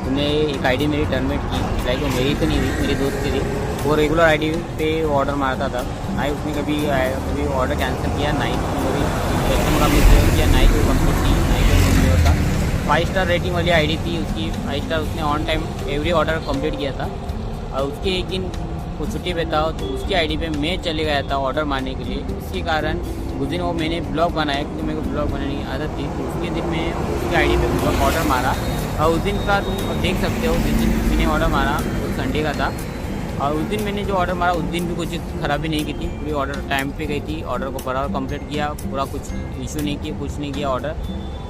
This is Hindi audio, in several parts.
तुमने एक आईडी मेरी टर्मिनेट की, लाइक वो मेरी तो नहीं थी, मेरी दोस्त की थी। वो रेगुलर आईडी पे ऑर्डर मारता था, ना ही उसने कभी ऑर्डर कैंसिल किया, ना ही उसने कभी कस्टमर का मिसबिहेव किया, ना ही कोई कंप्लीट की, ना ही कोई मिसबिहेव था। 5 स्टार रेटिंग वाली आईडी थी उसकी, 5 स्टार। उसने on time every order complete किया था। और उसके एक दिन वो छुट्टी पे था तो उसकी आईडी पे मैं चले गया था ऑर्डर मारने के लिए। इसके कारण उस दिन वो मैंने ब्लॉग बनाया, क्योंकि मेरे को ब्लॉग बनाने की आदत थी। तो उसके दिन मैं उसकी आईडी पे ब्लॉग ऑर्डर मारा, और उस दिन का तुम देख सकते हो, जिस दिन मैंने ऑर्डर मारा वो संडे का था। और उस दिन मैंने जो ऑर्डर मारा उस दिन भी कुछ ख़राबी नहीं की थी, पूरी ऑर्डर टाइम पे गई थी, ऑर्डर को बराबर कंप्लीट किया, पूरा कुछ इशू नहीं किया, कुछ नहीं किया ऑर्डर।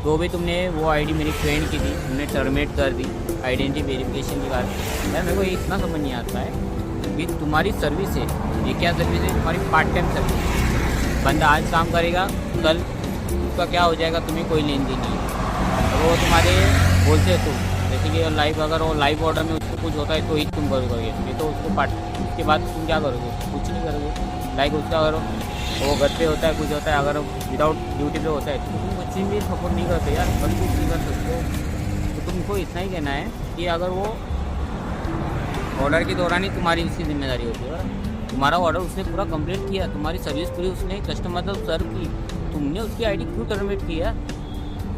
तो भी तुमने वो आईडी मेरी फ्रेंड की थी, तुमने टर्मिनेट कर दी आइडेंटिटी वेरिफिकेशन के कारण। यार मेरे को इतना समझ नहीं आता है कि तुम्हारी सर्विस है, ये क्या सर्विस है? तुम्हारी पार्ट टाइम सर्विस। बंदा आज काम करेगा, कल उसका क्या हो जाएगा तुम्हें कोई लेन देन नहीं है। वो तुम्हारे बोलते हैं तुम, जैसे कि लाइव, अगर वो लाइव ऑर्डर में उसको कुछ होता है तो ही तुम करोगे, ये तो उसको पार्ट, उसके बाद तुम क्या करोगे? कुछ नहीं करोगे। लाइक उसका अगर वो घर पे होता है, कुछ होता है, अगर विदाउट ड्यूटी पे होता है तो तुम कुछ भी सपोर्ट नहीं करते यार, बस कुछ नहीं कर सकते हो। तो तुमको इतना ही कहना है कि अगर वो ऑर्डर के दौरान ही तुम्हारी उसकी जिम्मेदारी होती है, तुम्हारा ऑर्डर उसने पूरा कंप्लीट किया, तुम्हारी सर्विस पूरी उसने कस्टमर तक सर्व की, तुमने उसकी आईडी क्यों टर्मिनेट किया?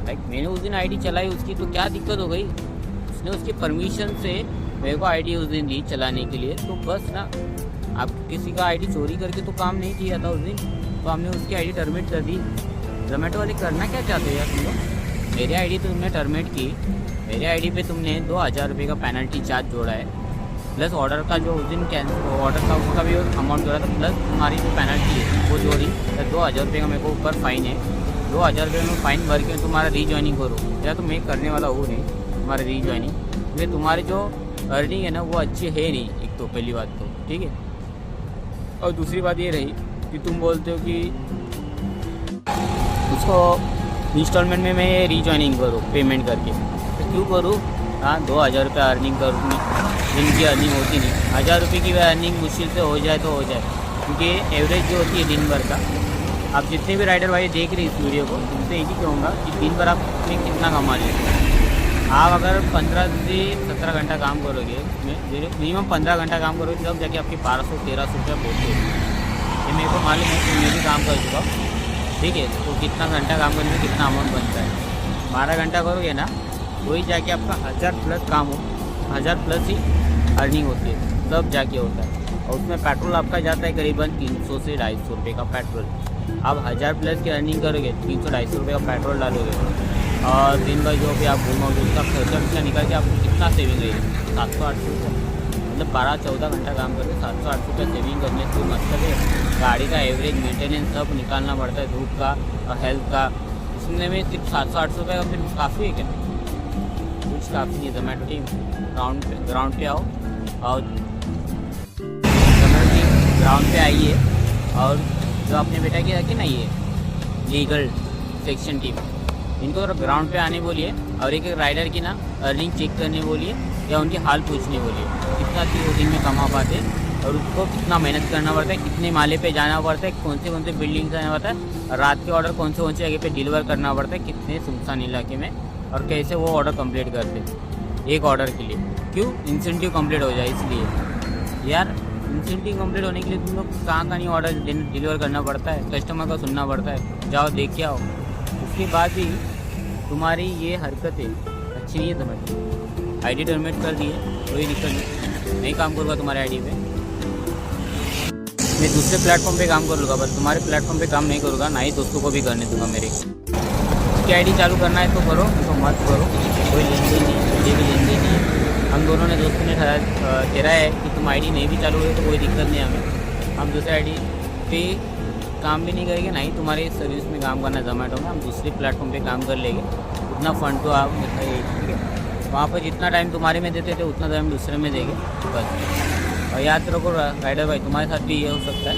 लाइक मैंने उस दिन आईडी चलाई उसकी, तो क्या दिक्कत हो गई? उसने उसकी परमिशन से मेरे को आईडी उस दिन दी चलाने के लिए, तो बस ना, आप किसी का आईडी चोरी करके तो काम नहीं किया था उस दिन, तो हमने उसकी आईडी टर्मिनेट कर दी। जोमेटो वाले करना क्या चाहते हो यार तुम लोग? मेरी आईडी तो तुमने टर्मिनेट की, मेरी आईडी पे तुमने 2000 रुपये का पेनल्टी चार्ज जोड़ा है, प्लस ऑर्डर का जो उस दिन कैंसिल ऑर्डर था उसका भी अमाउंट जोड़ा था, प्लस तुम्हारी जो पेनल्टी है वो जोड़ी, 2000 रुपये का मेरे को ऊपर फाइन है। 2000 रुपये में फाइन भर के तुम्हारा रीजॉइनिंग करो, या तो मैं करने वाला हूँ नहीं तुम्हारा रीजॉइनिंग, क्योंकि तुम्हारी जो अर्निंग है ना वो अच्छी है नहीं, एक तो पहली बात तो, ठीक है। और दूसरी बात ये रही कि तुम बोलते हो कि उसको इंस्टॉलमेंट में मैं रीजॉइनिंग करूँ पेमेंट करके, तो क्यों करूँ? हाँ, 2000 रुपये अर्निंग करूँ, दिन की अर्निंग होती नहीं, 1000 रुपये की अर्निंग मुश्किल से हो जाए तो हो जाए, क्योंकि एवरेज जो होती है दिन भर का, आप जितने भी राइडर भाई देख रहे हैं इस वीडियो को, उनसे एक ही कहूँगा कि दिन भर आप में कितना कमा लेते हैं। आप अगर 15 से 17 घंटा काम करोगे, मिनिमम 15 घंटा काम करोगे, तब जाके आपके 1200-1300 रुपये पहुँचते हैं। ये मेरे को मालूम है कि मैं भी काम कर चुका हूँ, ठीक है। तो कितना घंटा काम करने में कितना अमाउंट बनता है, 12 घंटा करोगे ना, वही जाके आपका 1000 प्लस काम हो, 1000 प्लस ही अर्निंग होती है, तब जाके होता है। और उसमें पेट्रोल आपका जाता है करीबन 300 से 250 रुपये का पेट्रोल। आप 1000 प्लस की अर्निंग करोगे, 300-250 रुपये का पेट्रोल डालोगे, और दिन भर जो भी आप घूमोगे उसका खर्चा निकाल के आपको कितना सेविंग रहेगी? 700-800 रुपये, मतलब 12-14 घंटा काम करके 700-800 रुपये सेविंग करने से मतलब है गाड़ी का एवरेज मेंटेनेंस सब निकालना पड़ता है, धूप का और हेल्थ का, इसमें में सिर्फ 700-800 रुपये का फिर काफ़ी है क्या? कुछ काफ़ी नहीं है। जोमेटो टीम ग्राउंड पे आओ, और जोमेटो टीम ग्राउंड पे आइए, और जो आपने बेटा की रखी ना ये लीगल सेक्शन टीम, इनको ग्राउंड पे आने बोलिए, और एक राइडर की ना अर्निंग चेक करने बोलिए, या उनके हाल पूछने बोलिए, कितना चीज़ दिन में कमा पाते, और उसको कितना मेहनत करना पड़ता है, कितने माले पे जाना पड़ता है, कौन से बिल्डिंग जाना पड़ता है, रात के ऑर्डर कौन से जगह पे डिलीवर करना पड़ता है, कितने सुनसान इलाके में, और कैसे वो ऑर्डर कंप्लीट करते हैं एक ऑर्डर के लिए। क्यों? इंसेंटिव कंप्लीट हो जाए इसलिए। यार इंसेंटिव कंप्लीट होने के लिए तुम लोग कहाँ नहीं ऑर्डर डिलीवर करना पड़ता है, कस्टमर का सुनना पड़ता है, जाओ देख के आओ। उसके बाद भी तुम्हारी ये हरकतें अच्छी नहीं है। तुम्हें आईडी टर्मिनेट कर दिए, कोई दिक्कत नहीं काम करूँगा तुम्हारे आईडी पे, मैं दूसरे प्लेटफॉर्म पे काम कर लूँगा, बस तुम्हारे प्लेटफॉर्म पे काम नहीं करूँगा, ना ही दोस्तों को भी करने दूँगा। मेरे की आईडी चालू करना है तो करो, तो मत करो, कोई लेन देन नहीं है, मुझे भी लेन देन नहीं है। हम दोनों ने दोस्तों ने ठहरा है कि तुम आईडी नहीं भी चालू हुई तो कोई दिक्कत नहीं हमें, हम दूसरे आईडी पे काम भी नहीं करेंगे, ना ही तुम्हारे सर्विस में काम करना जोमेटो में, हम दूसरे प्लेटफॉर्म पे काम कर लेंगे। उतना फंड तो आप बताइए, ठीक है। वहाँ पर जितना टाइम तुम्हारे में देते थे उतना टाइम दूसरे में देंगे बस। और याद रखो राइडर भाई, तुम्हारे साथ भी ये हो सकता है